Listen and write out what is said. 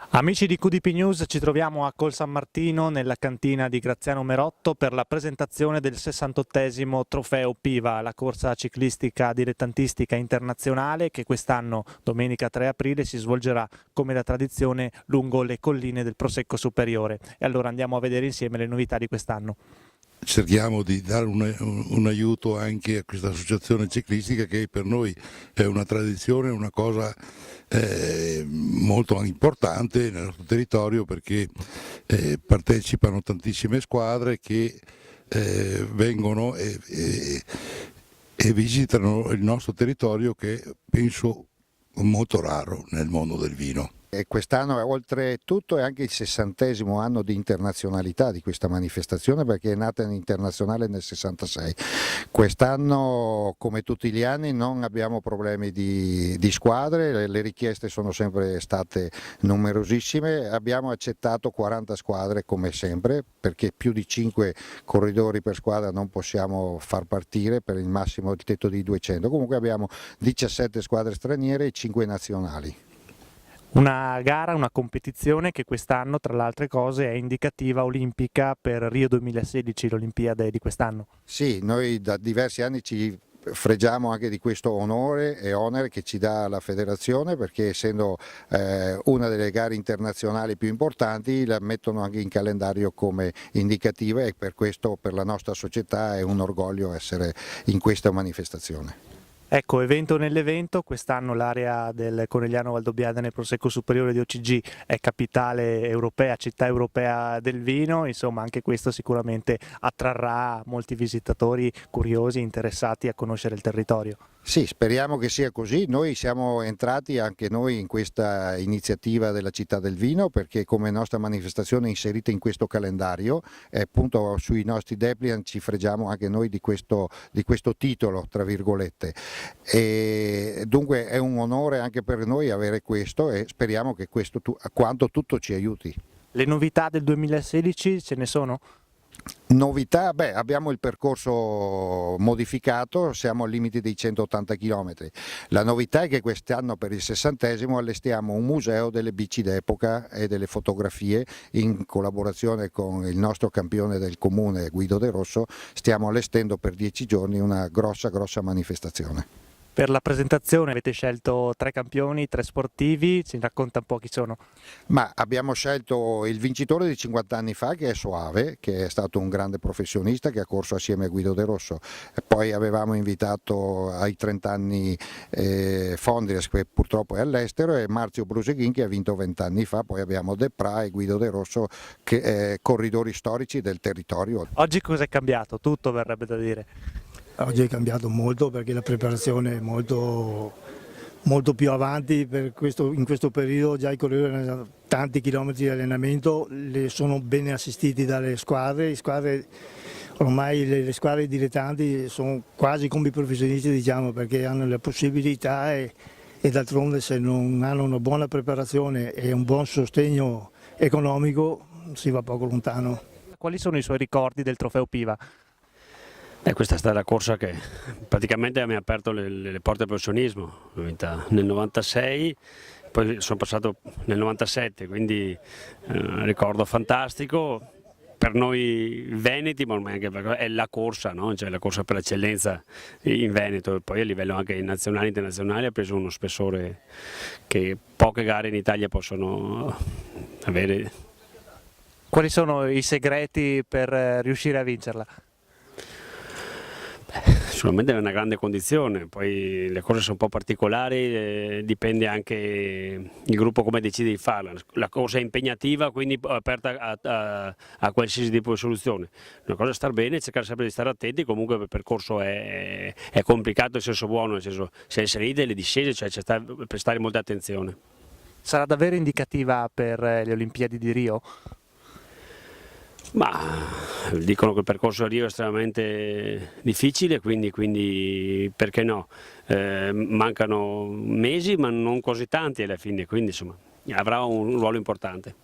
Amici di QDP News, ci troviamo a Col San Martino nella cantina di Graziano Merotto per la presentazione del 68esimo Trofeo Piva, la corsa ciclistica dilettantistica internazionale che quest'anno, domenica 3 aprile, si svolgerà come da tradizione lungo le colline del Prosecco Superiore. E allora andiamo a vedere insieme le novità di quest'anno. Cerchiamo di dare un aiuto anche a questa associazione ciclistica che per noi è una tradizione, una cosa molto importante nel nostro territorio, perché partecipano tantissime squadre che vengono e visitano il nostro territorio, che penso molto raro nel mondo del vino. E quest'anno oltretutto è anche il 60° anno di internazionalità di questa manifestazione, perché è nata in internazionale nel 66. Quest'anno, come tutti gli anni, non abbiamo problemi di squadre, le richieste sono sempre state numerosissime, abbiamo accettato 40 squadre come sempre, perché più di 5 corridori per squadra non possiamo far partire per il massimo il tetto di 200, comunque abbiamo 17 squadre straniere e 5 nazionali. Una gara, una competizione che quest'anno, tra le altre cose, è indicativa olimpica per Rio 2016, l'Olimpiade di quest'anno. Sì, noi da diversi anni ci fregiamo anche di questo onore e onere che ci dà la federazione, perché essendo una delle gare internazionali più importanti la mettono anche in calendario come indicativa, e per questo per la nostra società è un orgoglio essere in questa manifestazione. Ecco, evento nell'evento, quest'anno l'area del Conegliano Valdobbiadene nel Prosecco Superiore di OCG è capitale europea, città europea del vino, insomma anche questo sicuramente attrarrà molti visitatori curiosi, interessati a conoscere il territorio. Sì, speriamo che sia così. Noi siamo entrati anche noi in questa iniziativa della città del vino, perché come nostra manifestazione è inserita in questo calendario, e appunto sui nostri dépliant ci fregiamo anche noi di questo titolo, tra virgolette. E dunque è un onore anche per noi avere questo, e speriamo che questo quanto tutto ci aiuti. Le novità del 2016 ce ne sono? Novità, abbiamo il percorso modificato, siamo al limite dei 180 km. La novità è che quest'anno per il 60° allestiamo un museo delle bici d'epoca e delle fotografie, in collaborazione con il nostro campione del comune Guido De Rosso. Stiamo allestendo per 10 giorni una grossa manifestazione. Per la presentazione avete scelto 3 campioni, 3 sportivi, ci racconta un po' chi sono? Ma abbiamo scelto il vincitore di 50 anni fa, che è Soave, che è stato un grande professionista che ha corso assieme a Guido De Rosso. E poi avevamo invitato ai 30 anni Fondrias, che purtroppo è all'estero, e Marzio Bruseghin, che ha vinto 20 anni fa. Poi abbiamo De Pra e Guido De Rosso, che corridori storici del territorio. Oggi cosa è cambiato? Tutto, verrebbe da dire. Oggi è cambiato molto, perché la preparazione è molto più avanti in questo periodo. Già i corridori hanno tanti chilometri di allenamento, sono bene assistiti dalle squadre. Ormai le squadre dilettanti sono quasi come i professionisti, diciamo, perché hanno le possibilità e d'altronde se non hanno una buona preparazione e un buon sostegno economico si va poco lontano. Quali sono i suoi ricordi del Trofeo Piva? Questa è stata la corsa che praticamente mi ha aperto le porte al professionismo. L'ho vinta nel 96, poi sono passato nel 97, quindi ricordo fantastico per noi veneti, ma ormai anche perché è la corsa, no? Cioè la corsa per l'eccellenza in Veneto, e poi a livello anche nazionale e internazionale ha preso uno spessore che poche gare in Italia possono avere. Quali sono i segreti per riuscire a vincerla? Sicuramente è una grande condizione, poi le cose sono un po' particolari, dipende anche il gruppo come decide di farla. La cosa è impegnativa, quindi aperta a qualsiasi tipo di soluzione. Una cosa è star bene, cercare sempre di stare attenti. Comunque il percorso è complicato in senso buono, nel senso c'è le salite e le discese, cioè c'è da prestare molta attenzione. Sarà davvero indicativa per le Olimpiadi di Rio? Ma dicono che il percorso a Rio è estremamente difficile, quindi perché no? Mancano mesi, ma non così tanti alla fine, quindi insomma avrà un ruolo importante.